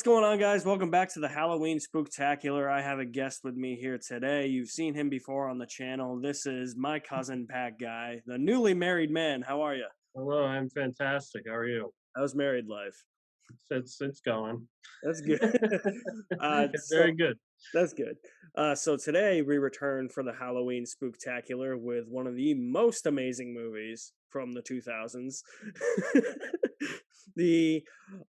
What's going on, guys? Welcome back to the Halloween Spooktacular. I have a guest with me here today. You've seen him before on the channel. This is my cousin, Pat Guy, the newly married man. How are you? Hello, I'm fantastic. How are you? How's married life? It's going. That's good. uh, It's very so good. that's good. So today we return for the Halloween Spooktacular with one of the most amazing movies from the 2000s. The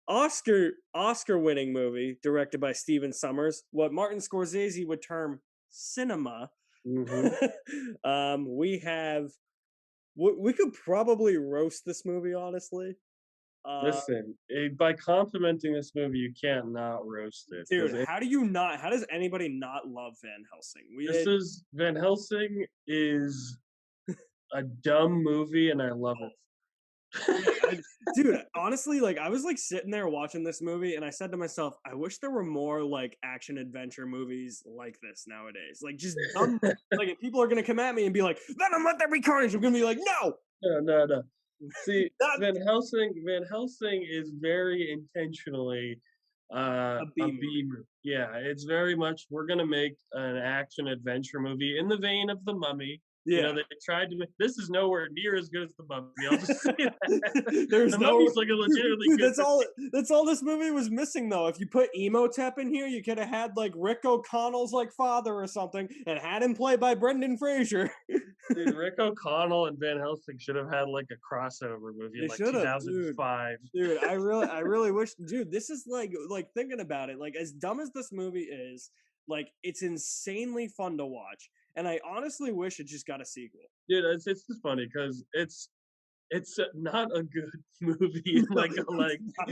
Oscar winning movie directed by Steven Sommers, what Martin Scorsese would term cinema. hmm We have we could probably roast this movie, honestly. Uh, Listen, by complimenting this movie, you can't not roast it Dude, because how do you not? How does anybody not love Van Helsing? this is Van Helsing is a dumb movie, and I love it. Yeah, dude, honestly, like I was like sitting there watching this movie, and I said to myself, I wish there were more like action adventure movies like this nowadays. Like just dumb. Like if people are gonna come at me and be like, "Venom, let there be carnage," I'm gonna be like, "No, No, no, no. See, not Van Helsing is very intentionally a a B movie." B movie. Yeah, it's very much we're gonna make an action adventure movie in the vein of The Mummy. You know, Yeah, they tried to make this is nowhere near as good as The Mummy. I'll just say that. there's The no Mummy's like a dude, legitimately dude, good that's all. movie. That's all this movie was missing, though. If you put Emotep in here, you could have had like Rick O'Connell's like father or something, and had him played by Brendan Fraser. Dude, Rick O'Connell and Van Helsing should have had like a crossover movie in They like should have, dude. 2005. Dude, I really wish, dude. This is like thinking about it. Like as dumb as this movie is, like it's insanely fun to watch, and I honestly wish it just got a sequel. Dude, it's just funny because it's not a good movie in like a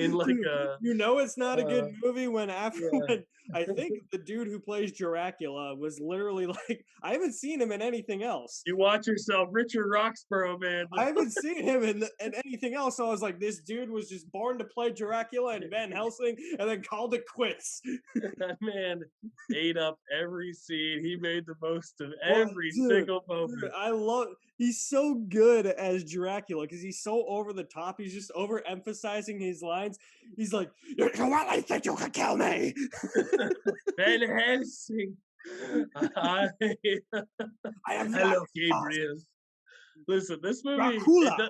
Dude, you know it's not a good uh movie when after yeah. when I think the dude who plays Dracula was literally like I haven't seen him in anything else. You watch yourself, Richard Roxborough, man. I haven't seen him in anything else. So I was like, this dude was just born to play Dracula and Van Helsing, and then called it quits. That man ate up every scene. He made the most of Well, every dude, single dude, moment. I love. He's so good as Dracula because he's so over the top. He's just overemphasizing his lines. He's like, "You really think you can kill me?" Van Helsing. I, I am hello, not Gabriel. Listen, this movie, Dracula.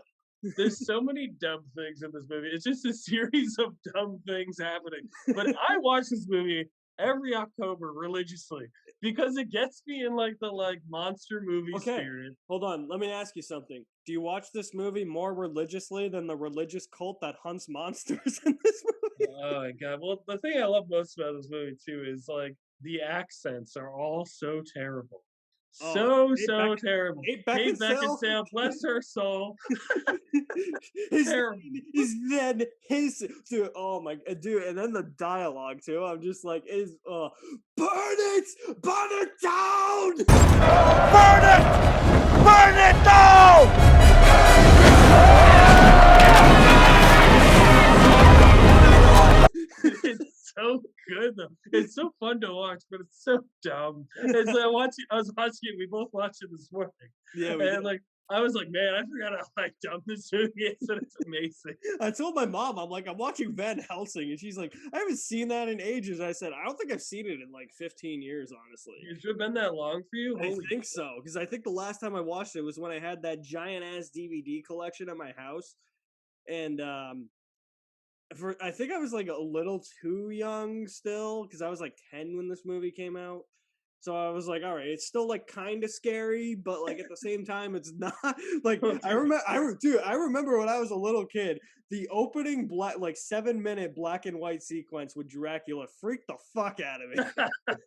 there's so many dumb things in this movie. It's just a series of dumb things happening. But I watch this movie every October religiously because it gets me in like the monster movie Okay, spirit. hold on. Let me ask you something. Do you watch this movie more religiously than the religious cult that hunts monsters in this movie? Oh my god. Well, the thing I love most about this movie too is like the accents are all so terrible. Oh, So terrible. Kate Kate Beckinsale. Beckinsale, bless her soul. His Terrible. name is then his dude. Oh my dude, and then the dialogue too. I'm just like, is burn it down. Burn it! Burn it down! It's so good though. It's so fun to watch, but it's so dumb. As I was watching it, we both watched it this morning. Yeah, we And did. like I was like, man, I forgot how like dumb this movie is, and it's amazing. I told my mom, I'm like, I'm watching Van Helsing, and she's like, I haven't seen that in ages. I said, I don't think I've seen it in like 15 years, honestly. It should have been that long for you. I Holy think so because I think the last time I watched it was when I had that giant ass DVD collection at my house, and for I think I was like a little too young still because I was like 10 when this movie came out. So I was like, all right, it's still like kind of scary, but like at the same time, it's not like oh, I dude. remember. Dude, I remember when I was a little kid, the opening black like 7 minute black and white sequence with Dracula freaked the fuck out of me.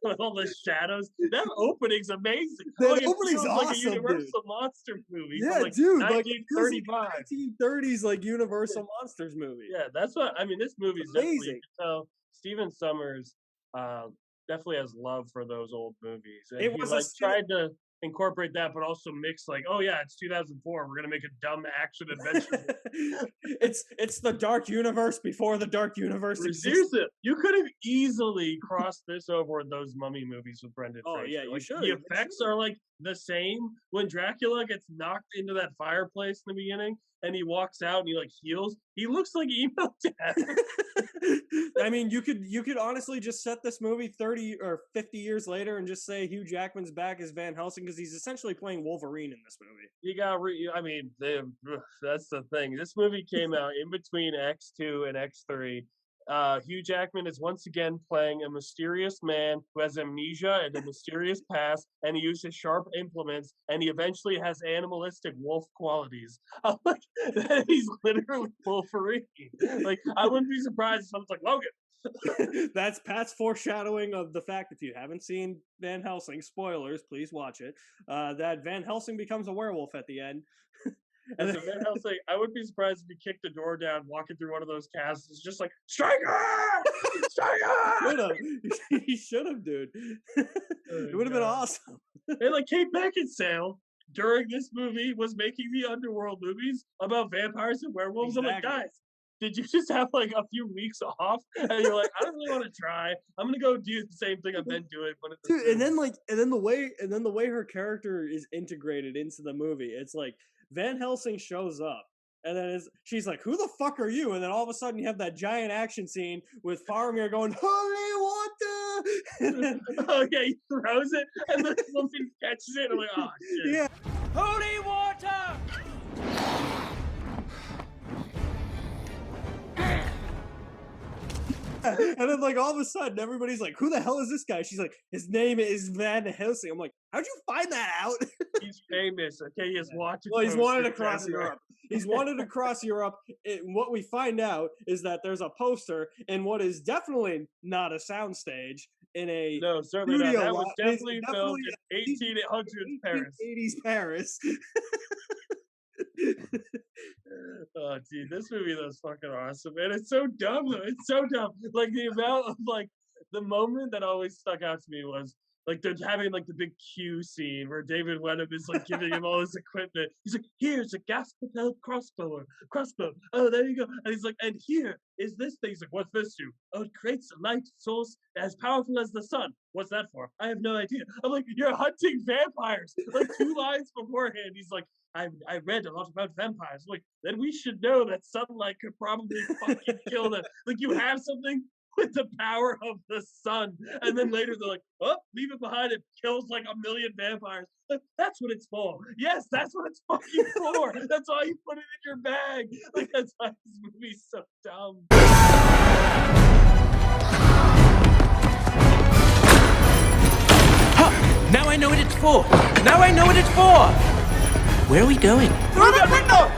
With all the shadows. That opening's amazing. That Like it opening's feels like a awesome, dude. Universal Monster movie from Yeah, like dude, like it feels like 1935. a 1930s like Universal Monsters movie. Yeah, that's what I mean. This movie It's is definitely you amazing. can tell Steven Summers definitely has love for those old movies, and It he was a like tried to incorporate that, but also mix like, oh yeah, it's 2004. We're gonna make a dumb action adventure movie. it's the dark universe before the dark universe exists. Seriously, you could have easily crossed this over with those mummy movies with Brendan Oh yeah, Fraser. you Like should. the You effects should. are like the same when Dracula gets knocked into that fireplace in the beginning and he walks out and he like heals. He looks like emo dad. I mean, you could honestly just set this movie 30 or 50 years later and just say Hugh Jackman's back as Van Helsing because he's essentially playing Wolverine in this movie. You got. That's the thing. This movie came out in between X2 and X3. Hugh Jackman is once again playing a mysterious man who has amnesia and a mysterious past, and he uses sharp implements, and he eventually has animalistic wolf qualities. I'm like, he's literally Wolverine. Like, I wouldn't be surprised if someone's like, Logan. That's Pat's foreshadowing of the fact, if you haven't seen Van Helsing, spoilers, please watch it, that Van Helsing becomes a werewolf at the end. As a Van Helsing, I wouldn't be surprised if he kicked the door down, walking through one of those castles, just like, Striker! Striker! He should have, dude. It would have been awesome. And like Kate Beckinsale, during this movie, was making the Underworld movies about vampires and werewolves. Exactly. I'm like, guys, did you just have like a few weeks off? And you're like, I don't really want to try. I'm gonna go do the same thing I've been doing. Dude, and then the way her character is integrated into the movie, it's like Van Helsing shows up, and then she's like, "Who the fuck are you?" And then all of a sudden, you have that giant action scene with Faramir going, "Holy water!" Oh yeah, he throws it, and the woman catches it. And I'm like, oh shit. Yeah. Holy water! And then, like, all of a sudden, everybody's like, "Who the hell is this guy?" She's like, "His name is Van Helsing." I'm like, "How'd you find that out?" He's famous. Okay, he has watched. Well, he's wanted across Europe. He's wanted across Europe. What we find out is that there's a poster in what is definitely not a soundstage in a no, certainly not. That was lot. definitely filmed in 1800s Paris. 80s Paris. Oh, dude, this movie though is fucking awesome, and it's so dumb though. It's so dumb. Like the amount of like the moment that always stuck out to me was like they're having like the big Q scene where David Wenham is like giving him all his equipment. He's like, "Here's a gas-propelled crossbow. Oh, there you go." And he's like, "And here is this thing." He's like, "What's this do?" "Oh, it creates a light source as powerful as the sun." "What's that for?" "I have no idea." I'm like, "You're hunting vampires." Like 2 lines beforehand, he's like, I read a lot about vampires. Like, then we should know that sunlight could probably fucking kill them. Like, you have something with the power of the sun. And then later they're like, oh, leave it behind. It kills like 1 million vampires. Like, that's what it's for. Yes, that's what it's fucking for. That's why you put it in your bag. Like, that's why this movie's so dumb. Now I know what it's for. Now I know what it's for. Where are we going? Through the window!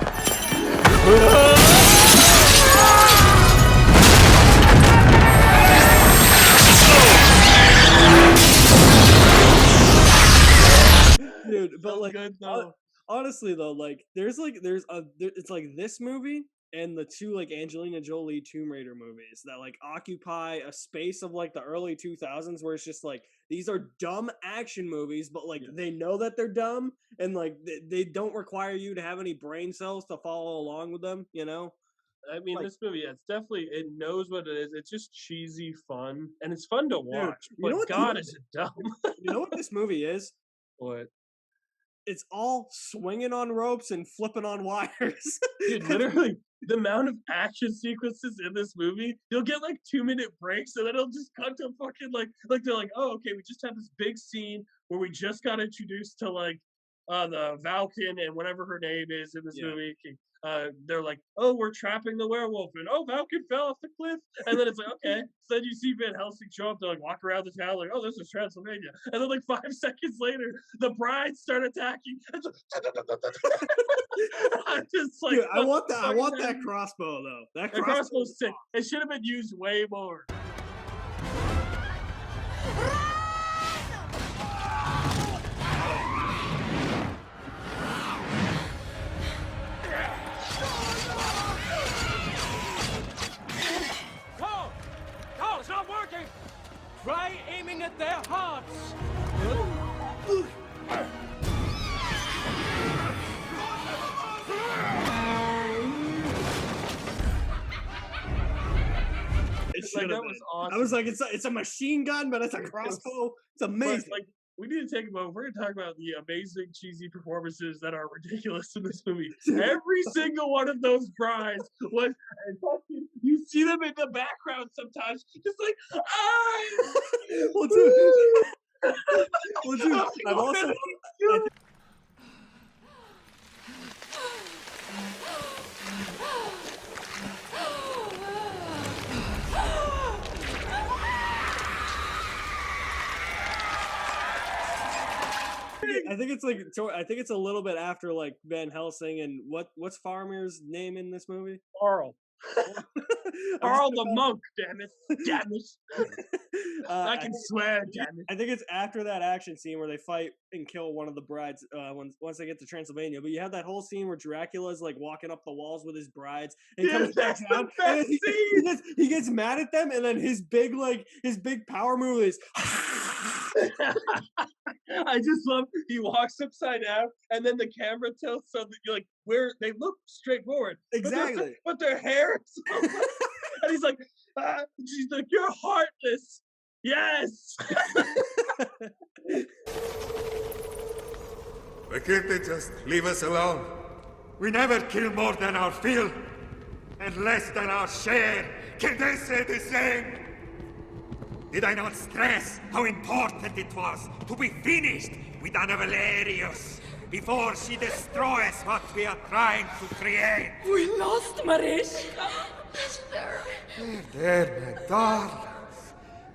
Dude, but like, good, though. honestly though, like, it's like this movie and the 2 like Angelina Jolie Tomb Raider movies that like occupy a space of like the early 2000s where it's just like these are dumb action movies, but like they know that they're dumb and like they don't require you to have any brain cells to follow along with them, you know? I mean, Like, this movie, yeah, it's definitely, it knows what it is. It's just cheesy fun, and it's fun to watch. you know But what God, is it dumb? you know what this movie is? What? It's all swinging on ropes and flipping on wires. Dude, literally, the amount of action sequences in this movie, you'll get like 2-minute breaks, and then it'll just cut to fucking like they're like, oh, okay, we just have this big scene where we just got introduced to like the Valken and whatever her name is in this movie. They're like, oh, we're trapping the werewolf, and oh, Valken fell off the cliff, and then it's like, okay. So then you see Van Helsing show up, they're like walk around the town, like, oh, this is Transylvania, and then like 5 seconds later, the brides start attacking. It's like, I'm just like, Dude, I want that crossbow though. That the crossbow's sick. It should have been used way more. Cole, it's not working! Try aiming at their hearts! It Like, should that have was been. awesome. I was like, it's a machine gun, but it's a crossbow. It's amazing. Like we need to take a moment. We're going to talk about the amazing cheesy performances that are ridiculous in this movie. Every single one of those brides was, and fucking, you see them in the background sometimes, just like, Well, dude, I've also. I think it's a little bit after like Van Helsing and what's Farmer's name in this movie? Carl. Carl the monk, damn it. Damn it. I can swear, damn it. I think it's after that action scene where they fight and kill one of the brides once they get to Transylvania. But you have that whole scene where Dracula's like walking up the walls with his brides and comes back down. And he gets mad at them, and then his big power move is I just love he walks upside down and then the camera tilts so that you're like where they look straightforward. Exactly. But their hair is so and he's like, she's like, you're heartless. Yes. Why can't they just leave us alone? We never kill more than our fill, and less than our share. Can they say the same? Did I not stress how important it was to be finished with Anna Valerius before she destroys what we are trying to create? We lost Mariska. There, my darlings.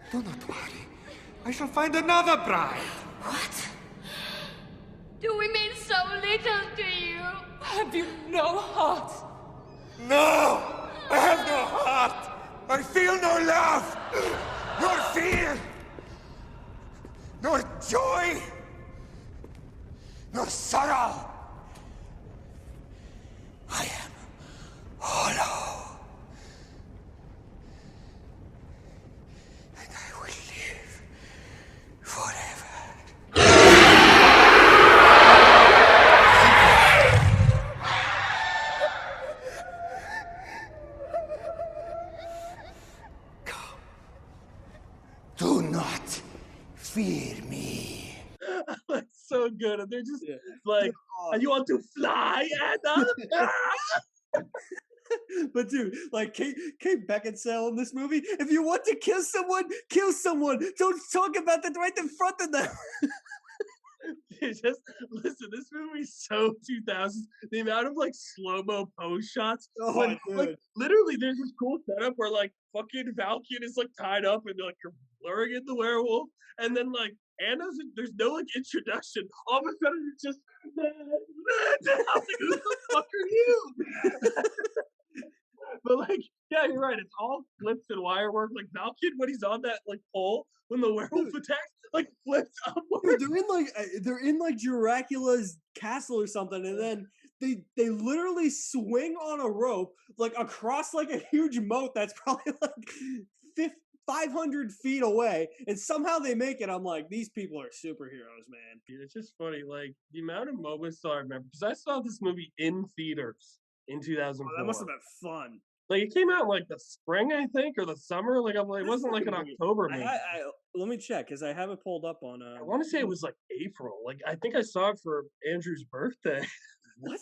Do not worry. I shall find another bride. What? Do we mean so little to you? Have you no heart? No! I have no heart! I feel no love! Nor fear! Nor joy! Nor sorrow! I am hollow. And I will live forever. Do not fear me. That's so good. And they're just like, and you want to fly, Anna? But dude, like Kate Beckinsale in this movie, if you want to kill someone, kill someone. Don't talk about that right in front of them. Just listen, this movie's so 2000s. The amount of like slow-mo pose shots. Like literally there's this cool setup where like fucking Valkyrie is like tied up and like you're blurring in the werewolf, and then like Anna's there's no like introduction. All of a sudden it's just I was like, who the fuck are you? But like, yeah, you're right. It's all flips and wire work. Like Valkyrie, when he's on that like pole, when the werewolf attacks, like flips upward. Dude, they're in like Dracula's castle or something, and then they literally swing on a rope like across like a huge moat that's probably like 500 feet away, and somehow they make it. I'm like, these people are superheroes, man. It's just funny, like the amount of moments that I remember because I saw this movie in theaters in 2004. Oh, that must have been fun. Like it came out in like the spring, I think, or the summer. Like I'm like, it wasn't like an October movie. Let me check because I have it pulled up on. I want to say it was like April. Like I think I saw it for Andrew's birthday. What?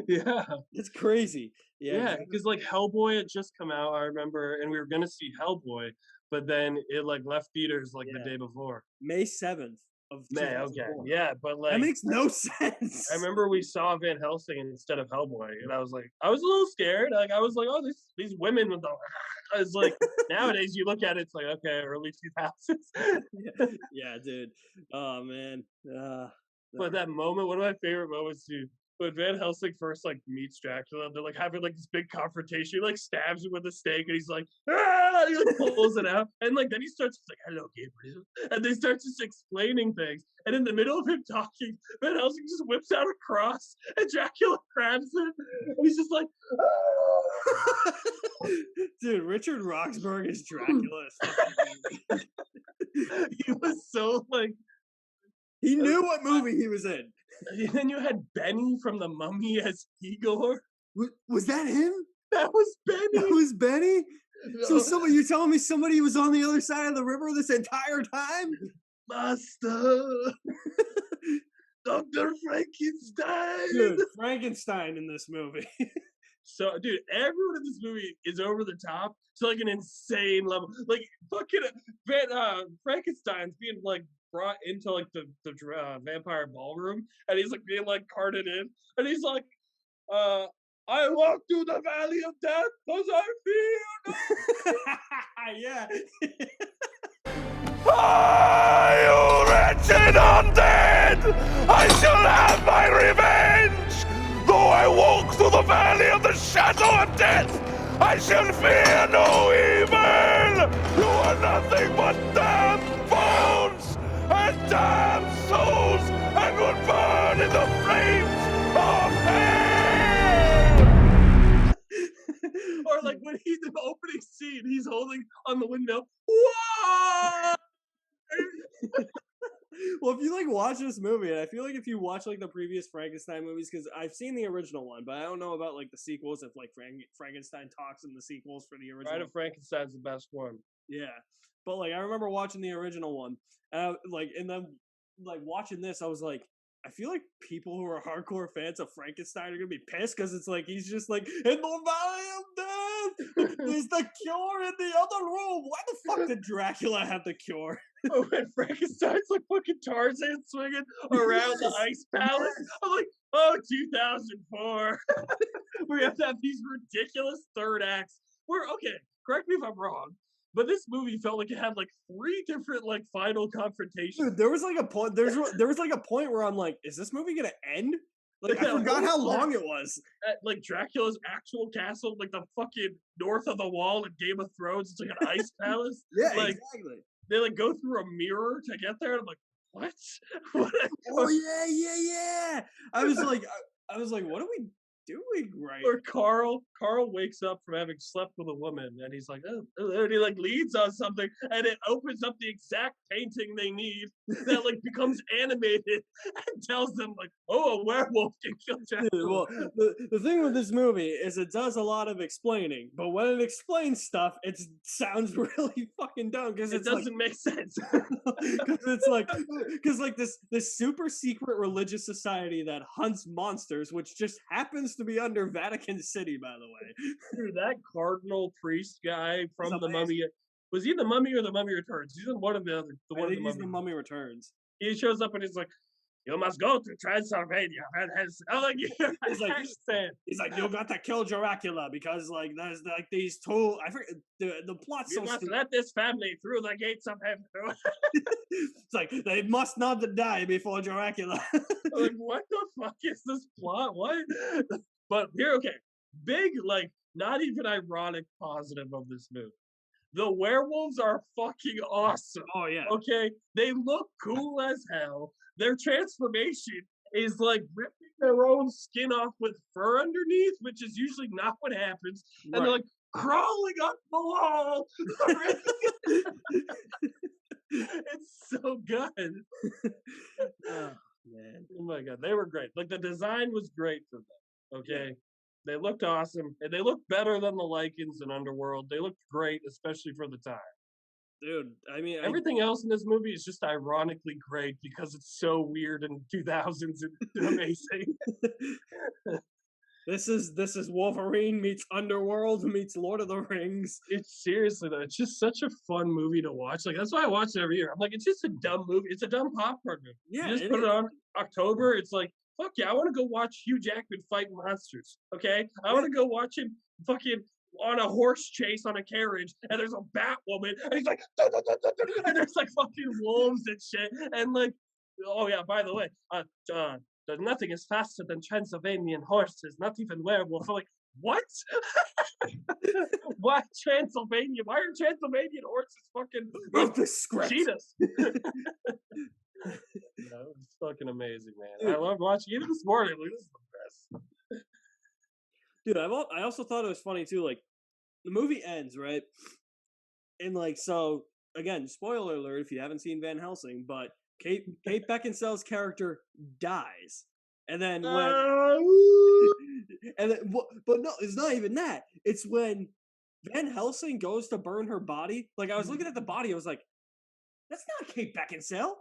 Yeah, it's crazy. Yeah, because like Hellboy had just come out, I remember, and we were gonna see Hellboy, but then it like left theaters like the day before. May 7th of May. Okay, yeah, but like that makes no sense. I remember we saw Van Helsing instead of Hellboy, and I was a little scared. Like I was like, oh, these women with the. I was like, nowadays you look at it, it's like okay, early 2000s. Yeah, dude. Oh man. But that moment, one of my favorite moments, dude. When Van Helsing first like meets Dracula, they're like having like this big confrontation. He like stabs him with a stake, and he's like, ah! He like pulls it out, and like then he starts like, "Hello, Gabriel," and they start just explaining things. And in the middle of him talking, Van Helsing just whips out a cross, and Dracula grabs it, and he's just like, ah! Dude, Richard Roxburgh is Dracula. He was so like, he knew what movie he was in. And then you had Benny from The Mummy as Igor. Was that him? That was Benny. That was Benny? So you're telling me somebody was on the other side of the river this entire time? Master, Dr. Frankenstein. Dude, Frankenstein in this movie. So, dude, everyone in this movie is over the top to like an insane level. Like, fucking Frankenstein's being like brought into like the vampire ballroom, and he's like being like carted in, and he's like, I walk through the valley of death because I fear no. Yeah. You wretched undead! I shall have my revenge! Though I walk through the valley of the shadow of death, I shall fear no evil! You are nothing but damned bones and damned souls and will burn in the flames of hell! Or like when he's in the opening scene, he's holding on the window. Whoa! Well, if you like watch this movie, and I feel like if you watch like the previous Frankenstein movies, because I've seen the original one, but I don't know about like the sequels. If like Frankenstein talks in the sequels for the original, Bride of Frankenstein's the best one. yeah. But like I remember watching the original one, and and then like watching this, I was like, I feel like people who are hardcore fans of Frankenstein are gonna be pissed because it's like he's just like in the valley of death. There's the cure in the other room. Why the fuck did Dracula have the cure? Oh, and Frankenstein's like fucking Tarzan swinging around the ice palace. I'm like, oh, 2004. We have to have these ridiculous third acts. Okay, correct me if I'm wrong, but this movie felt like it had like 3 different like final confrontations. Dude, there was like a point. There was like a point where I'm like, is this movie gonna end? Like I forgot how long it was. At like Dracula's actual castle, like the fucking north of the wall in Game of Thrones, it's like an ice palace. Yeah, like, exactly. They like go through a mirror to get there, and I'm like, what? Oh yeah. I was like, what are we doing right? Or Carl wakes up from having slept with a woman, and he's like, oh, and he like leads on something, and it opens up the exact painting they need that like becomes animated and tells them like, oh, a werewolf can kill Dracula. Dude, well, the thing with this movie is it does a lot of explaining, but when it explains stuff, it sounds really fucking dumb because it doesn't make sense. Because it's like this super secret religious society that hunts monsters, which just happens to be under Vatican City, by the way. Dude, that cardinal priest guy from the Mummy, was he the Mummy or the Mummy Returns? He's in one of the other. I think he's the Mummy Returns. He shows up and he's like, you must go to Transylvania. I'm like, he's like, you got to kill Dracula because like there's like these two. I forget the plot's you so must stupid. let this family through the gates of heaven. It's like they must not die before Dracula. Like, what the fuck is this plot? What? But here, okay, big like not even ironic positive of this movie. The werewolves are fucking awesome. Oh yeah. Okay, they look cool as hell. Their transformation is like ripping their own skin off with fur underneath, which is usually not what happens. And they're like crawling up the wall. It's so good. Oh man. Oh my god, they were great. Like the design was great for them. Okay. Yeah. They looked awesome, and they looked better than the Lycans in Underworld. They looked great, especially for the time. Dude, I mean, everything else in this movie is just ironically great because it's so weird in 2000s and amazing. This is Wolverine meets Underworld meets Lord of the Rings. It's seriously though, it's just such a fun movie to watch. Like that's why I watch it every year. I'm like, it's just a dumb movie. It's a dumb popcorn movie. Yeah, you just put it on October. It's like, fuck yeah, I want to go watch Hugh Jackman fight monsters. Okay, I want to go watch him fucking on a horse chase on a carriage, and there's a Batwoman, and he's like, and there's like fucking wolves and shit, and like, oh yeah, by the way, nothing is faster than Transylvanian horses, not even werewolves. I'm like, what? Why Transylvania? Why are Transylvanian horses fucking cheetahs? It's fucking amazing, man. I love watching. Even this morning, like, this is the best. Dude, I also thought it was funny too. Like, the movie ends right, and like, so again, spoiler alert if you haven't seen Van Helsing, but Kate Beckinsale's character dies, and then when, but no, it's not even that. It's when Van Helsing goes to burn her body. Like, I was looking at the body, I was like, That's not Kate Beckinsale.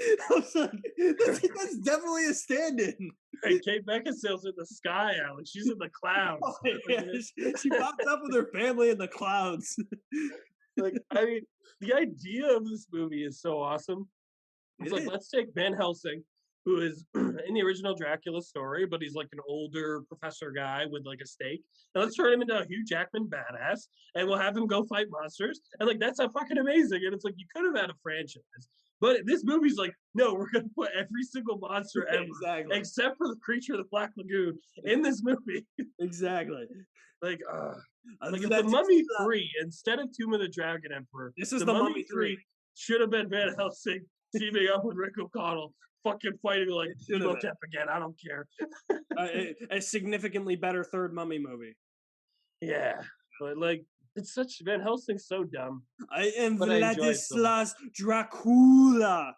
I was like, that's definitely a stand-in. Hey, Kate Beckinsale's in the sky, Alan. She's in the clouds. Oh, yeah, she popped up with her family in the clouds. Like, I mean, the idea of this movie is so awesome. It's It like, is. let's take Van Helsing, who is in the original Dracula story, but he's like an older professor guy with like a stake. And let's turn him into a Hugh Jackman badass, and we'll have him go fight monsters. And like, that's fucking amazing. And it's like, you could have had a franchise. But this movie's like, no, we're going to put every single monster ever, Exactly. except for the creature of the Black Lagoon, in this movie. Exactly. Like, if That's the Mummy just, 3, instead of Tomb of the Dragon Emperor, This is the the Mummy Mummy 3 should have been Van Helsing teaming up with Rick O'Connell, fucking fighting like It should have Emotep again. I don't care. a significantly better third Mummy movie. Yeah, but like, it's such Van Helsing's so dumb. I am But I enjoy it so much. Vladislas Dracula.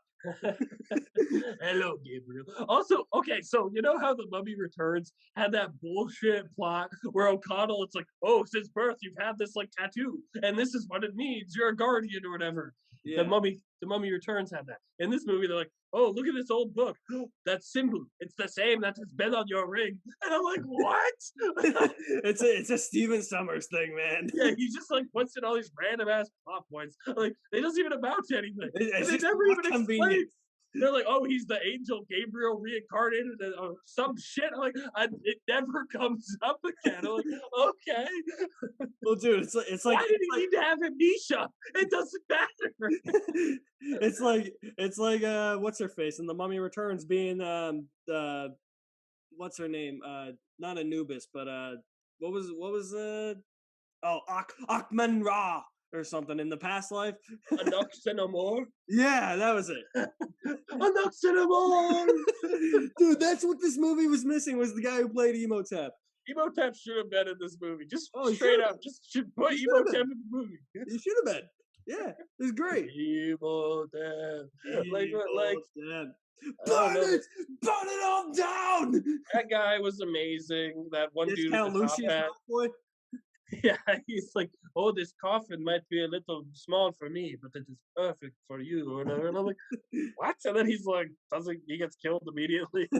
Hello, Gabriel. Also, okay, so you know how the Mummy Returns had that bullshit plot where O'Connell, it's like, oh, since birth you've had this like tattoo, and this is what it means. You're a guardian or whatever. Yeah. The Mummy Returns had that. In this movie, they're like, oh, look at this old book. That symbol, it's the same that has been on your ring. And I'm like, what? it's a Stephen Summers thing, man. Yeah, he just like puts in all these random ass plot points. Like, they doesn't even amount to anything. It's They just never not even convenient. explain. They're like, oh, he's the angel Gabriel reincarnated or some shit. I'm like, it never comes up again. I'm like, okay. Well, dude, it's like Why did he need to have amnesia? It doesn't matter. it's like what's her face in The Mummy Returns being what's her name? Not Anubis, but what was Achman Ra or something in the past life. Anoxenamore? Yeah, that was it. Anoxenamore! Dude, that's what this movie was missing, was the guy who played Emotep. Emotep should have been in this movie. Just he straight should've up. Just should put He should've Emotep been. in the movie. He should have been. Yeah, it was great. Emotep. Like, Emotep. I don't know. Burn it all down! That guy was amazing. That one It's dude Count with the top Lucius hat. Malfoy. Yeah, he's like, oh, this coffin might be a little small for me, but it is perfect for you. Or whatever. And I'm like, what? And then he's like, he gets killed immediately. I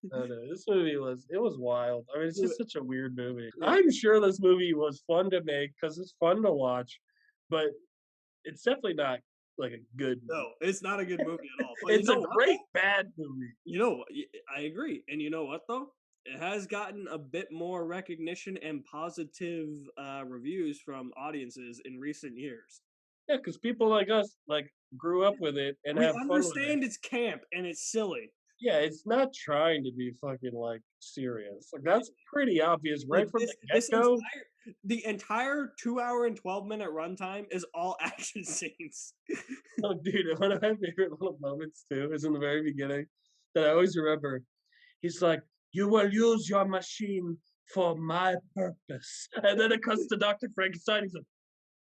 don't know. This movie was wild. I mean, it's just such a weird movie. I'm sure this movie was fun to make because it's fun to watch, but it's definitely not like a good movie. No, it's not a good movie at all. But It's you a know what, great though? bad movie. You know, I agree. And you know what, though? It has gotten a bit more recognition and positive reviews from audiences in recent years. Yeah, because people like us like grew up with it and We have fun with it. understand it's camp and it's silly. Yeah, it's not trying to be fucking like serious. Like that's pretty obvious right Like, from this the get-go. the entire 2 hour and 12-minute runtime is all action scenes. Oh, dude, one of my favorite little moments too is in the very beginning that I always remember. He's like, "You will use your machine for my purpose," and then it cuts to Dr. Frankenstein. He's like,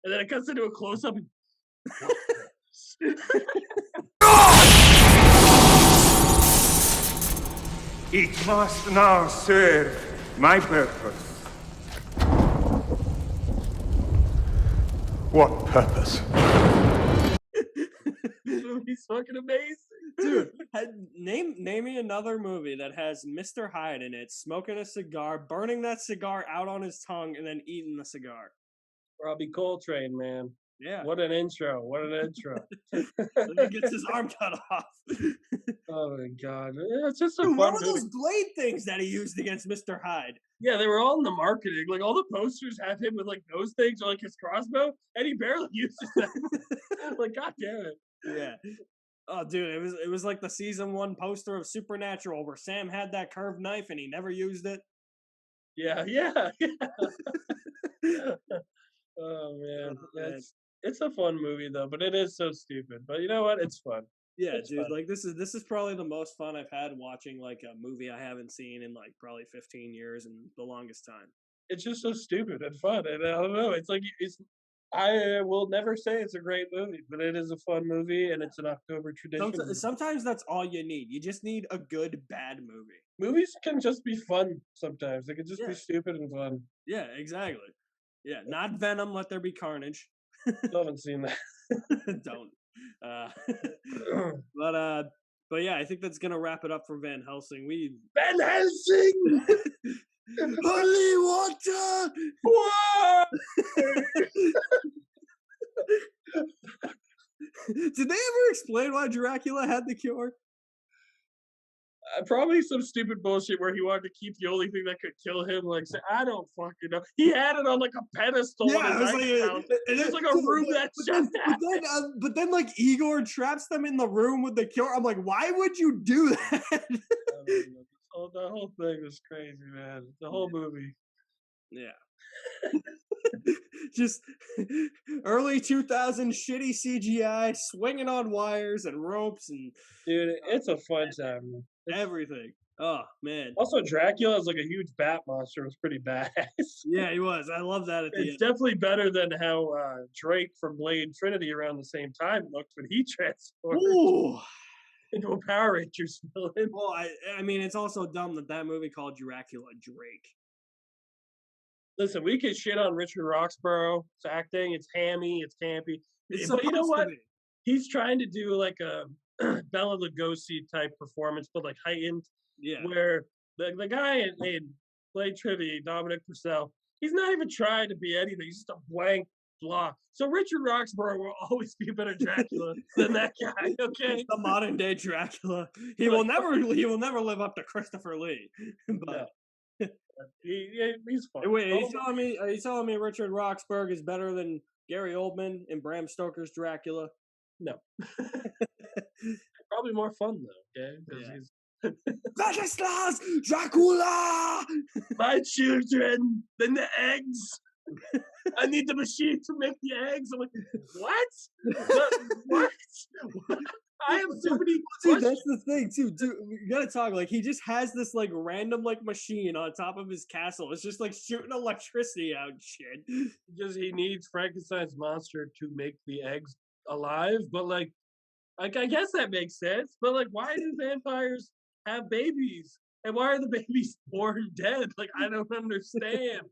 and then it cuts into a close-up. It must now serve my purpose. What purpose? This movie's fucking amazing. Dude, name me another movie that has Mr. Hyde in it, smoking a cigar, burning that cigar out on his tongue, and then eating the cigar. Robbie Coltrane, man. Yeah. What an intro. What an intro. So he gets his arm cut off. Oh my god. Yeah, it's just a Dude, what fun were movie. those blade things that he used against Mr. Hyde? Yeah, they were all in the marketing. Like all the posters have him with like those things or like his crossbow, and he barely uses them. Like, god damn it. Yeah. Oh, dude, it was like the season 1 poster of Supernatural where Sam had that curved knife and he never used it. Yeah. Oh man. It's a fun movie though, but it is so stupid. But you know what? It's fun. Yeah, It's dude, fun. like this is probably the most fun I've had watching like a movie I haven't seen in like probably 15 years and the longest time. It's just so stupid and fun. And I don't know. It's like I will never say it's a great movie, but it is a fun movie and it's an October tradition. Sometimes that's all you need. You just need a good bad movie. Movies can just be fun sometimes. They can just Yeah. be stupid and fun. Yeah, exactly. Yeah, not Venom, Let There Be Carnage. Still haven't seen that. Don't. Uh, but yeah, I think that's gonna wrap it up for Van Helsing. We Van Helsing! holy water. Whoa! Did they ever explain why Dracula had the cure? Probably some stupid bullshit where he wanted to keep the only thing that could kill him. Like, say, I don't fucking know. He had it on like a pedestal. Yeah, it was like it's just like a room that's just but then like Igor traps them in the room with the cure. I'm like, why would you do that? The whole thing was crazy, man. The whole movie. Yeah. Just early 2000s shitty CGI, swinging on wires and ropes and dude, it's a fun time. Everything. Oh man. Also, Dracula is like a huge bat monster. It was pretty badass. Yeah, he was. I love that at the It's end. definitely better than how Drake from Blade Trinity around the same time looked when he transformed Ooh. into a Power Rangers villain. Well, I mean, it's also dumb that movie called Dracula Drake. Listen, we can shit on Richard Roxburgh's acting. It's hammy. It's campy. It's But you know supposed to what? be. He's trying to do like a Bela Lugosi type performance, but like heightened. Yeah. Where the guy in Blade Trinity, Dominic Purcell, he's not even trying to be anything. He's just a blank block. So Richard Roxburgh will always be a better Dracula than that guy. Okay, He's the modern day Dracula. He will never live up to Christopher Lee. But no. He's fun. Wait, are you telling me Richard Roxburgh is better than Gary Oldman and Bram Stoker's Dracula? No. Probably more fun though. Okay, because Yeah. he's Vladislav Dracula! my children, then the eggs. I need the machine to make the eggs. I'm like, what? What? I have so many Dude, that's the thing too. Dude, you gotta talk. Like, he just has this like random like machine on top of his castle. It's just like shooting electricity out and shit. Because he needs Frankenstein's monster to make the eggs alive. But like I guess that makes sense. But like, why do vampires have babies? And why are the babies born dead? Like, I don't understand.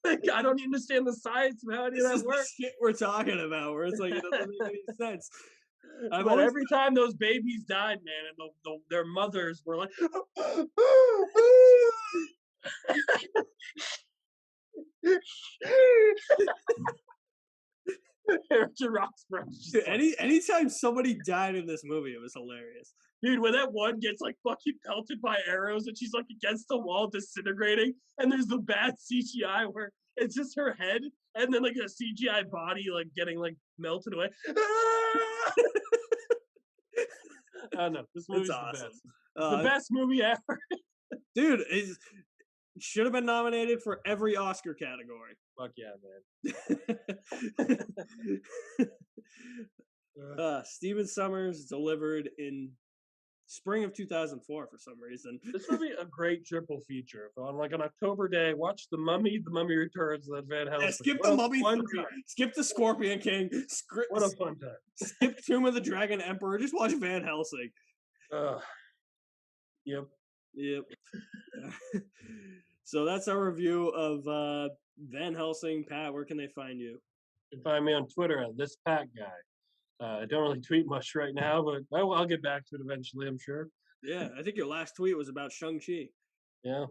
Like, I don't understand the science of how any of This is that the works. shit we're talking about, where it's like it doesn't make any sense. But every time those babies died, man, and their mothers were like, Richard Roxburgh. Dude, anytime somebody died in this movie, it was hilarious. Dude, when that one gets like fucking pelted by arrows and she's like against the wall disintegrating, and there's the bad CGI where it's just her head and then like a CGI body like getting like melted away. I don't know. This movie's awesome. the best. The best movie ever. Dude, it should have been nominated for every Oscar category. Fuck yeah, man. Steven Sommers delivered in spring of 2004 for some reason. This would be a great triple feature. If on like an October day, watch The Mummy Returns, and then Van Helsing. Yeah, skip The Mummy 3, skip The Scorpion King, what a fun time. Skip Tomb of the Dragon Emperor, just watch Van Helsing. Yep. So that's our review of Van Helsing. Pat, where can they find you? You can find me on Twitter at this Pat guy. I don't really tweet much right now, but I'll get back to it eventually, I'm sure. Yeah, I think your last tweet was about Shang-Chi. Yeah.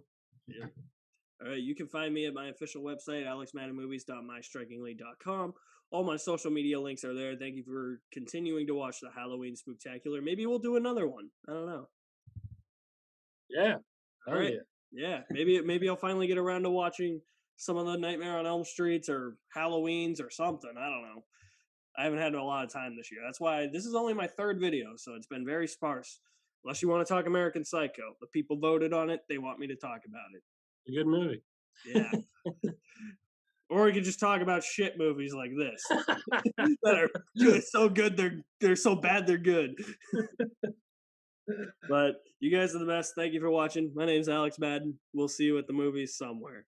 All right, you can find me at my official website, alexmaddenmovies.mystrikingly.com. All my social media links are there. Thank you for continuing to watch the Halloween Spooktacular. Maybe we'll do another one. I don't know. Yeah. All right. Yeah, maybe I'll finally get around to watching some of the Nightmare on Elm Streets or Halloweens or something. I don't know. I haven't had a lot of time this year. That's why this is only my third video, so it's been very sparse. Unless you want to talk American Psycho. The people voted on it. They want me to talk about it. A good movie. Yeah. Or we could just talk about shit movies like this. That are good, so good they're so bad they're good. But you guys are the best. Thank you for watching. My name's Alex Madden. We'll see you at the movies somewhere.